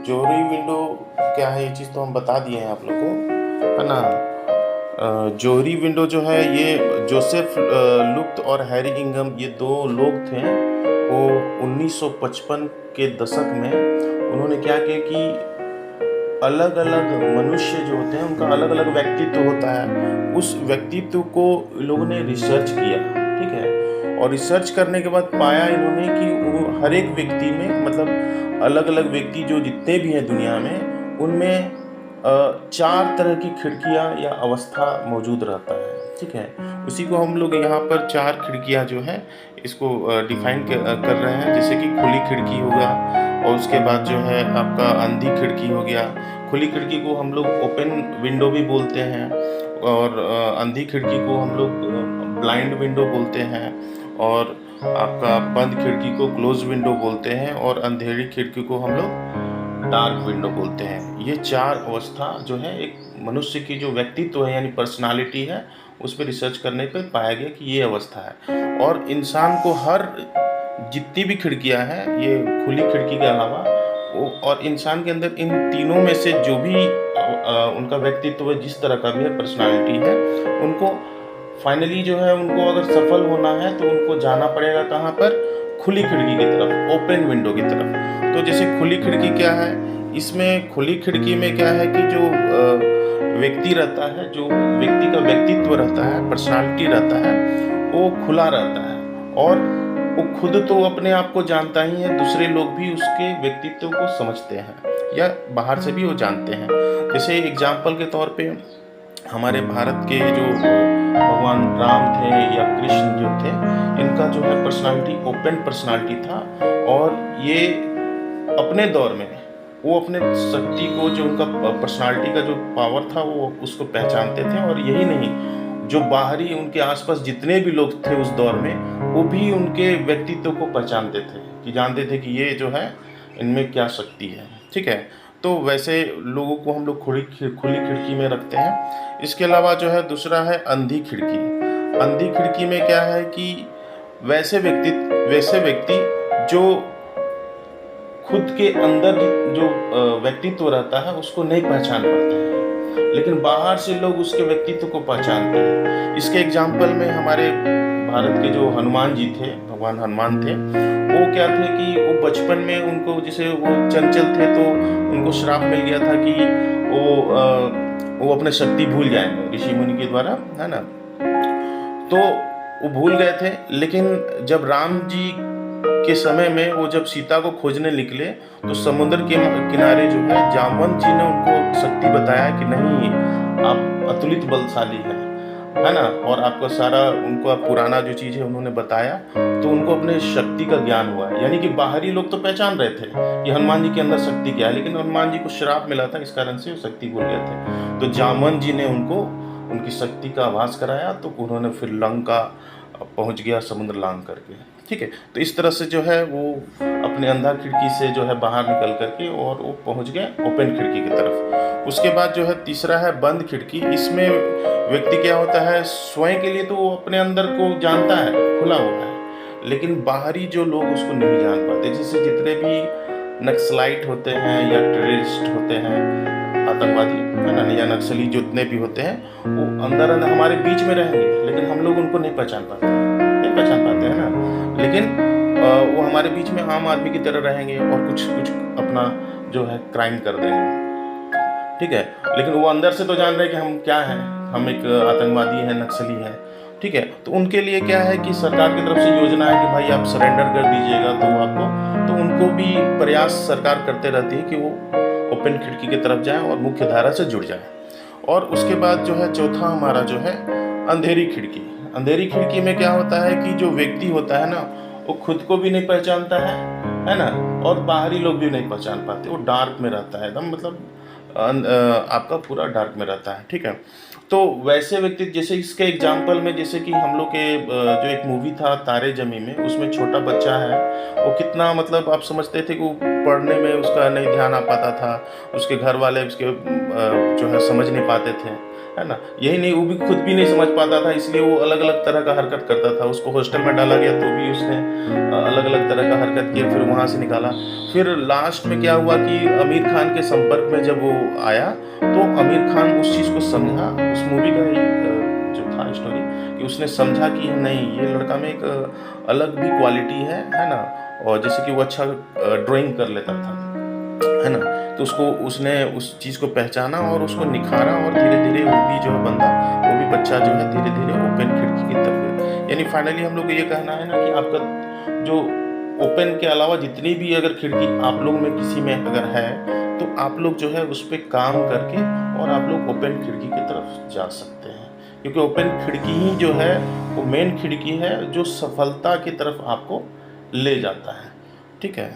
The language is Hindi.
जोहरी विंडो क्या है, ये चीज़ तो हम बता दिए हैं आप लोग को, है ना। जोहरी विंडो जो है ये जोसेफ लुफ्ट और हैरी इंगम, ये दो लोग थे। वो 1955 के दशक में उन्होंने क्या किया कि अलग अलग मनुष्य जो होते हैं उनका अलग अलग व्यक्तित्व होता है, उस व्यक्तित्व को लोगों ने रिसर्च किया। ठीक है, और रिसर्च करने के बाद पाया इन्होंने कि वो हर एक व्यक्ति में, मतलब अलग अलग व्यक्ति जो जितने भी हैं दुनिया में, उनमें चार तरह की खिड़कियां या अवस्था मौजूद रहता है। ठीक है, उसी को हम लोग यहाँ पर चार खिड़कियां जो है इसको डिफाइन कर रहे हैं। जैसे कि खुली खिड़की होगा, और उसके बाद जो है आपका अंधी खिड़की हो गया। खुली खिड़की को हम लोग ओपन विंडो भी बोलते हैं, और अंधी खिड़की को हम लोग ब्लाइंड विंडो बोलते हैं, और आपका बंद खिड़की को क्लोज विंडो बोलते हैं, और अंधेरी खिड़की को हम लोग डार्क विंडो बोलते हैं। ये चार अवस्था जो है एक मनुष्य की जो व्यक्तित्व है यानी पर्सनालिटी है, उस पर रिसर्च करने पे पाया गया कि ये अवस्था है। और इंसान को हर जितनी भी खिड़कियां हैं, ये खुली खिड़की के अलावा और इंसान के अंदर इन तीनों में से जो भी उनका व्यक्तित्व जिस तरह का भी है, पर्सनालिटी है, उनको फाइनली जो है उनको अगर सफल होना है तो उनको जाना पड़ेगा कहाँ पर? खुली खिड़की की तरफ, ओपन विंडो की तरफ। तो जैसे खुली खिड़की क्या है, इसमें खुली खिड़की में क्या है कि जो व्यक्ति रहता है, जो व्यक्ति का व्यक्तित्व रहता है, पर्सनालिटी रहता है, वो खुला रहता है, और वो खुद तो अपने आप को जानता ही है, दूसरे लोग भी उसके व्यक्तित्व को समझते हैं या बाहर से भी वो जानते हैं। जैसे एग्जाम्पल के तौर पे हमारे भारत के जो भगवान राम थे या कृष्ण जो थे, इनका जो है पर्सनालिटी ओपन पर्सनालिटी था, और ये अपने दौर में वो अपने शक्ति को, जो उनका पर्सनालिटी का जो पावर था, वो उसको पहचानते थे। और यही नहीं, जो बाहरी उनके आसपास जितने भी लोग थे उस दौर में, वो भी उनके व्यक्तित्व को पहचानते थे, कि जानते थे कि ये जो है इनमें क्या शक्ति है। ठीक है, तो वैसे लोगों को हम लोग खुली खिड़की में रखते हैं। इसके अलावा जो है दूसरा है अंधी खिड़की। अंधी खिड़की में क्या है कि वैसे व्यक्ति जो खुद के अंदर जो व्यक्तित्व रहता है उसको नहीं पहचान पाते हैं, लेकिन बाहर से लोग उसके व्यक्तित्व को पहचानते हैं। इसके एग्जाम्पल में हमारे भारत के जो हनुमान जी थे, भगवान हनुमान थे, वो क्या थे कि वो बचपन में उनको, जैसे वो चंचल थे, तो उनको श्राप मिल गया था कि वो अपने शक्ति भूल जाएंगे ऋषि मुनि के द्वारा, है ना। तो वो भूल गए थे, लेकिन जब राम जी के समय में वो जब सीता को खोजने निकले, तो समुद्र के किनारे जो है जामवंत जी ने उनको शक्ति बताया कि नहीं, आप अतुलित बलशाली है ना। और आपका सारा उनको पुराना जो चीज़ है उन्होंने बताया, तो उनको अपने शक्ति का ज्ञान हुआ। यानी कि बाहरी लोग तो पहचान रहे थे कि हनुमान जी के अंदर शक्ति क्या है, लेकिन हनुमान जी को श्राप मिला था, इस कारण से वो शक्ति भूल गए थे। तो जामवंत जी ने उनको उनकी शक्ति का आभास कराया, तो उन्होंने फिर लंका पहुंच गया समुद्र लांघ करके। ठीक है, तो इस तरह से जो है वो अपने अंधा खिड़की से जो है बाहर निकल करके और वो पहुंच गए ओपन खिड़की की तरफ। उसके बाद जो है तीसरा है बंद खिड़की। इसमें व्यक्ति क्या होता है, स्वयं के लिए तो वो अपने अंदर को जानता है, खुला हुआ है, लेकिन बाहरी जो लोग उसको नहीं जान पाते। जैसे जितने भी नक्सलाइट होते हैं या टेररिस्ट होते हैं, आतंकवादी, है ना, या नक्सली जितने भी होते हैं, वो अंदर अंदर हमारे बीच में रहेंगे, लेकिन हम लोग उनको नहीं पहचान पाते, है ना। लेकिन वो हमारे बीच में आम आदमी की तरह रहेंगे और कुछ कुछ अपना जो है क्राइम कर देंगे। ठीक है, लेकिन वो अंदर से तो जान रहे हैं कि हम क्या हैं, हम एक आतंकवादी हैं, नक्सली हैं। ठीक है, तो उनके लिए क्या है कि सरकार की तरफ से योजना है कि भाई आप सरेंडर कर दीजिएगा, तो आपको, तो उनको भी प्रयास सरकार करते रहती है कि वो ओपन खिड़की की तरफ जाएं और मुख्य धारा से जुड़ जाएं। और उसके बाद जो है चौथा हमारा जो है अंधेरी खिड़की। अंधेरी खिड़की में क्या होता है कि जो व्यक्ति होता है ना, वो खुद को भी नहीं पहचानता है ना, और बाहरी लोग भी नहीं पहचान पाते। वो डार्क में रहता है एकदम, मतलब आपका पूरा डार्क में रहता है। ठीक है, तो वैसे व्यक्ति, जैसे इसके एग्जाम्पल में, जैसे कि हम लोग के जो एक मूवी था तारे जमी में, उसमें छोटा बच्चा है, वो कितना, मतलब आप समझते थे कि वो पढ़ने में उसका नहीं ध्यान आ पाता था, उसके घर वाले उसके जो है समझ नहीं पाते थे, है ना। यही नहीं, वो भी खुद भी नहीं समझ पाता था, इसलिए वो अलग अलग तरह का हरकत करता था। उसको हॉस्टल में डाला गया तो भी उसने अलग अलग तरह का हरकत किया, फिर वहाँ से निकाला। फिर लास्ट में क्या हुआ कि आमिर खान के संपर्क में जब वो आया तो आमिर खान उस चीज़ को समझा, उस मूवी का जो था स्टोरी, कि उसने समझा कि नहीं, ये लड़का में एक अलग भी क्वालिटी है ना। और जैसे कि वो अच्छा ड्राइंग कर लेता था, है ना। तो उसने उस चीज़ को पहचाना और उसको निखारा, और धीरे धीरे वो भी जो है बंदा, वो भी बच्चा जो है धीरे धीरे ओपन खिड़की की तरफ। यानी फाइनली हम लोग को ये कहना है ना कि आपका जो ओपन के अलावा जितनी भी अगर खिड़की आप लोग में किसी में अगर है, तो आप लोग जो है उस पर काम करके और आप लोग ओपन खिड़की की तरफ जा सकते हैं। क्योंकि ओपन खिड़की ही जो है वो मेन खिड़की है जो सफलता की तरफ आपको ले जाता है। ठीक है।